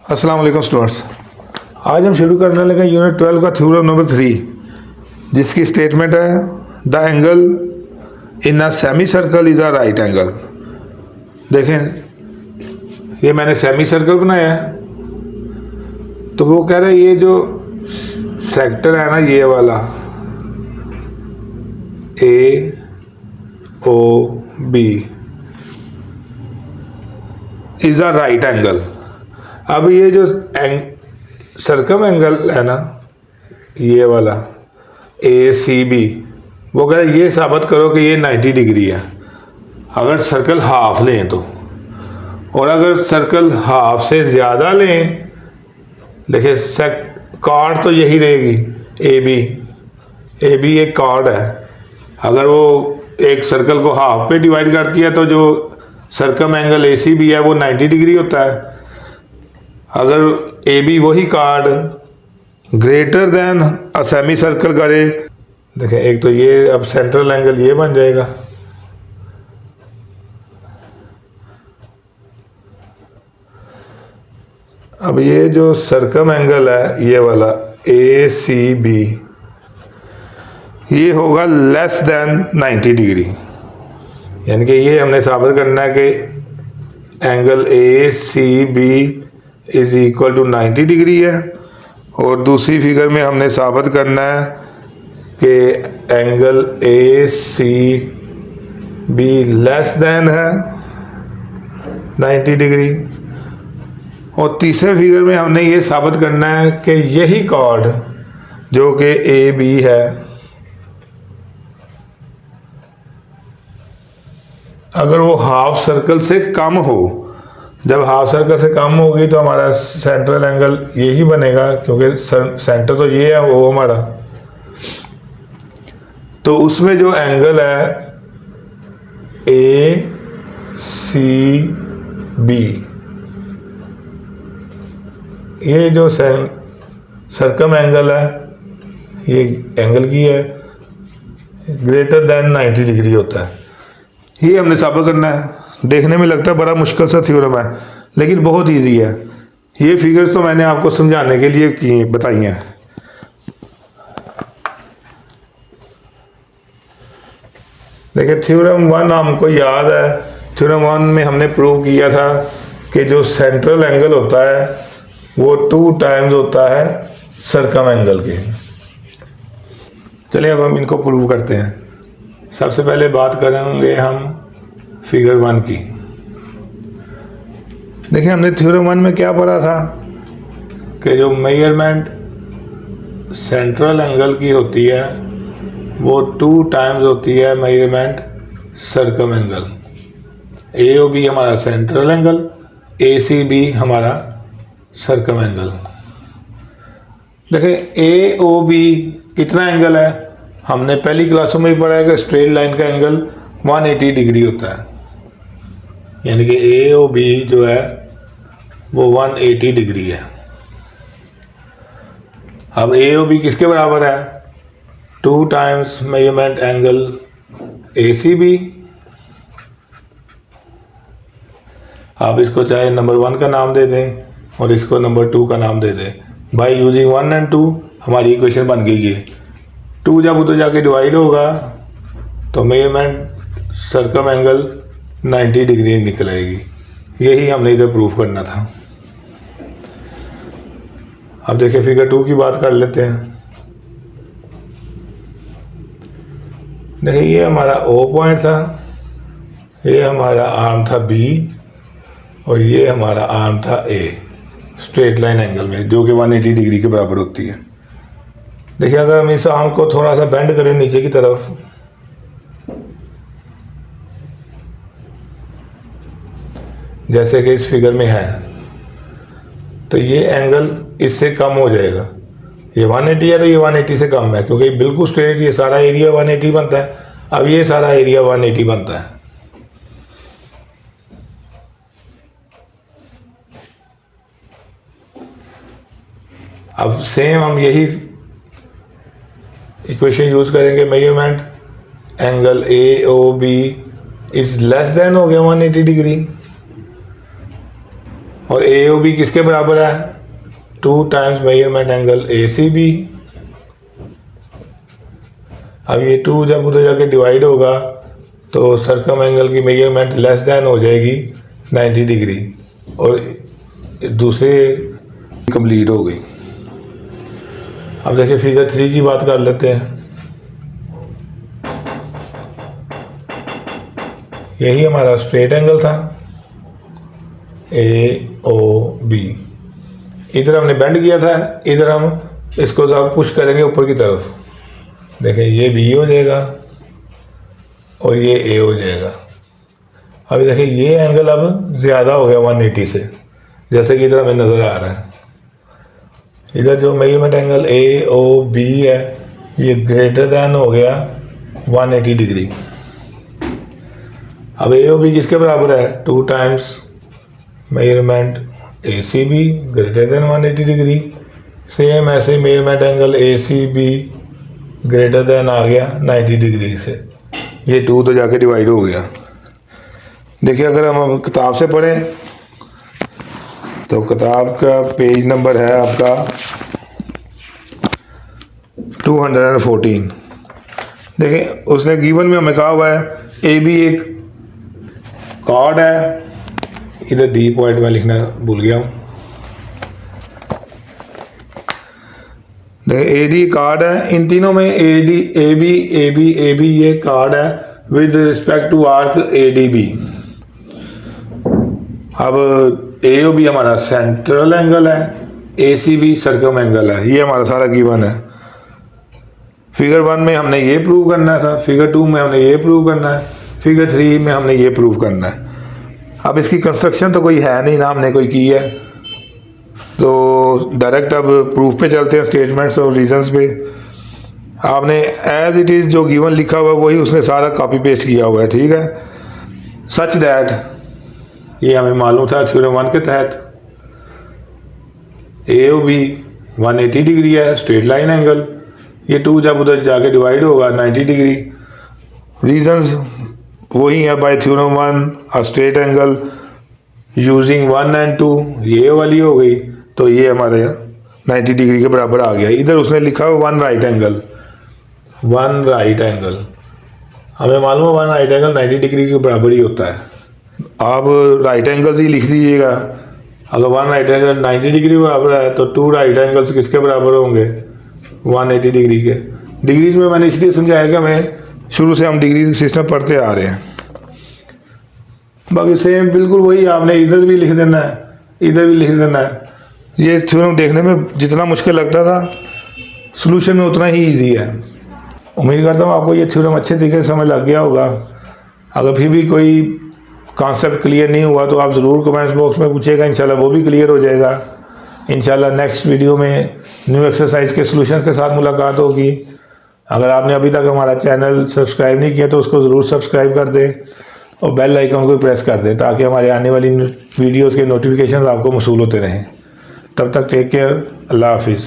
अस्सलाम वालेकुम स्टूडेंट्स। आज हम शुरू करने लगे यूनिट 12 का थ्योरम नंबर 3, जिसकी स्टेटमेंट है the angle in a semi circle is a right angle. देखें, ये मैंने सेमी सर्कल बनाया है, तो वो कह रहा है ये जो सेक्टर है ना, ये वाला A O B is a right angle. अब ये जो सर्कम एंगल है ना, ये वाला ए सी बी, वो कह रहे हैं ये साबित करो कि ये 90 डिग्री है अगर सर्कल हाफ लें तो, और अगर सर्कल हाफ से ज़्यादा लें, देखिए कार्ड तो यही रहेगी ए बी एक कार्ड है। अगर वो एक सर्कल को हाफ पे डिवाइड करती है तो जो circum angle A C B है वो 90 डिग्री होता है। अगर ए बी वही chord greater than a semicircle करे, देखें एक तो ये अब सेंट्रल एंगल ये बन जाएगा, अब ये जो सर्कम एंगल है ये वाला ए सी बी, ये होगा लेस देन 90 डिग्री। यानी कि ये हमने साबित करना है कि angle A C B is equal to 90 degree है, और दूसरी फिगर में हमने साबित करना है कि angle A C B less than है 90 डिग्री, और तीसरे फिगर में हमने ये साबित करना है कि यही कॉर्ड जो कि ए बी है, अगर वो हाफ सर्कल से कम हो, जब हाफ सर्कल से कम होगी तो हमारा सेंट्रल एंगल यही बनेगा, क्योंकि सेंटर तो ये है वो हमारा, तो उसमें जो एंगल है ए सी बी, ये जो सर्कम एंगल है ये एंगल की है ग्रेटर देन 90 डिग्री होता है। ये हमने साबित करना है। देखने में लगता है बड़ा मुश्किल सा थ्योरम है, लेकिन बहुत इजी है। ये फिगर्स तो मैंने आपको समझाने के लिए की बताई हैं। देखिए थ्योरम 1 हमको याद है, थ्योरम 1 में हमने प्रूव किया था कि जो सेंट्रल एंगल होता है वो 2 टाइम्स होता है सर्कम एंगल के। चलिए अब हम इनको प्रूव करते हैं। सबसे पहले बात करेंगे हम फिगर 1 की। देखिए हमने थ्योरम 1 में क्या पढ़ा था कि जो मेजरमेंट सेंट्रल एंगल की होती है वो 2 टाइम्स होती है measurement circum angle. A O B हमारा central angle, A C B हमारा सर्कम एंगल। देखिए ए ओ बी कितना एंगल है, हमने पहली क्लासों में भी पढ़ा है कि स्ट्रेट लाइन का एंगल 180 डिग्री होता है, यानी कि ए ओ बी जो है वो 180 डिग्री है। अब ए ओ बी किसके बराबर है, 2 times measurement angle A C B. आप इसको चाहे नंबर 1 का नाम दे दें और इसको नंबर 2 का नाम दे दें। बाय यूजिंग 1 एंड 2 हमारी इक्वेशन बन गई है। 2 जब उधर जाके डिवाइड होगा तो मेजरमेंट सर्कम एंगल 90 डिग्री निकल आएगी। यही हमने इधर प्रूफ करना था। अब देखिए फिगर 2 की बात कर लेते हैं। देखिए ये हमारा ओ पॉइंट था, ये हमारा आर्म था बी, और ये हमारा आर्म था ए, स्ट्रेट लाइन एंगल में, जो कि 180 डिग्री के बराबर होती है। देखिए अगर हम इस आर्म को थोड़ा सा बेंड करें नीचे की तरफ, जैसे कि इस फिगर में है, तो ये एंगल इससे कम हो जाएगा। ये 180 है तो ये 180 से कम है, क्योंकि बिल्कुल स्ट्रेट ये सारा एरिया 180 बनता है। अब ये सारा एरिया 180 बनता है। अब सेम हम यही इक्वेशन यूज करेंगे, measurement angle A O B is less than हो गया 180 डिग्री, और ए ओ बी किसके बराबर है, 2 times measurement angle A C B. अब ये 2 जब उधर जाके डिवाइड होगा तो सर्कम एंगल की मेजरमेंट लेस देन हो जाएगी 90 डिग्री और दूसरे कंप्लीट हो गई। अब देखिए फिगर 3 की बात कर लेते हैं। यही हमारा स्ट्रेट एंगल था ए ओ बी, इधर हमने बेंड किया था, इधर हम इसको जब पुश करेंगे ऊपर की तरफ, देखें ये बी हो जाएगा और ये ए हो जाएगा। अभी देखिए ये एंगल अब ज़्यादा हो गया 180 से, जैसे कि इधर हमें नज़र आ रहा है। इधर जो measurement angle A O B है ये ग्रेटर दैन हो गया 180 डिग्री। अब ए ओ बी किसके बराबर है, 2 times measurement A C B greater than 180 degree. Same ऐसे measurement angle A C B greater than आ गया 90 डिग्री से, ये 2 तो जाके डिवाइड हो गया। देखिए अगर हम अब किताब से पढ़ें तो किताब का पेज नंबर है आपका 214। देखिए उसने गिवन में हमें कहा हुआ है ए बी एक कार्ड है, इधर डी पॉइंट में लिखना भूल गया हूँ। देखिए ए डी कार्ड है, इन तीनों में ए डी ए बी ये कार्ड है with respect to arc A D B. अब ए ओ बी हमारा सेंट्रल एंगल है, A C B circum angle है, ये हमारा सारा गिवन है। फिगर 1 में हमने ये प्रूव करना था, फिगर 2 में हमने ये प्रूव करना है, फिगर 3 में हमने ये प्रूव करना है। अब इसकी कंस्ट्रक्शन तो कोई है नहीं ना हमने कोई की है, तो डायरेक्ट अब प्रूफ पे चलते हैं, स्टेटमेंट्स और रीजंस पे। आपने एज इट इज़ जो गिवन लिखा हुआ है वही उसने सारा कॉपी पेस्ट किया हुआ है, ठीक है। सच दैट ये हमें मालूम था थ्योरम 1 के तहत ए ओ बी 180 डिग्री है, स्ट्रेट लाइन एंगल, ये 2 जब उधर जाके डिवाइड होगा 90 डिग्री। रीजंस वही है bye theorem 1 a straight angle using 1 and 2, ये वाली हो गई, तो ये हमारे 90 डिग्री के बराबर आ गया। इधर उसने लिखा हुआ 1 राइट एंगल, 1 राइट एंगल, हमें मालूम है 1 राइट एंगल 90 डिग्री के बराबर ही होता है। आप राइट एंगल्स ही लिख दीजिएगा, अगर 1 राइट एंगल 90 डिग्री बराबर है तो 2 राइट एंगल्स किसके बराबर होंगे, 180 डिग्री के। डिग्रीज में मैंने इसलिए समझाया कि हमें शुरू से हम डिग्री सिस्टम पढ़ते आ रहे हैं। बाकी सेम बिल्कुल वही आपने इधर भी लिख देना है, इधर भी लिख देना है। ये थ्योरम देखने में जितना मुश्किल लगता था सॉल्यूशन में उतना ही इजी है। उम्मीद करता हूँ आपको ये थ्योरम अच्छे तरीके से समझ लग गया होगा। अगर फिर भी कोई कॉन्सेप्ट क्लियर नहीं हुआ तो आप ज़रूर कमेंट्स बॉक्स में पूछिएगा, इंशाल्लाह वो भी क्लियर हो जाएगा। इंशाल्लाह नेक्स्ट वीडियो में न्यू एक्सरसाइज के सॉल्यूशन के साथ मुलाकात होगी। अगर आपने अभी तक हमारा चैनल सब्सक्राइब नहीं किया तो उसको ज़रूर सब्सक्राइब कर दें और बेल आइकन को प्रेस कर दें ताकि हमारे आने वाली वीडियोज़ के नोटिफिकेशन आपको मौसूल होते रहें। तब तक टेक केयर, अल्लाह हाफिज़।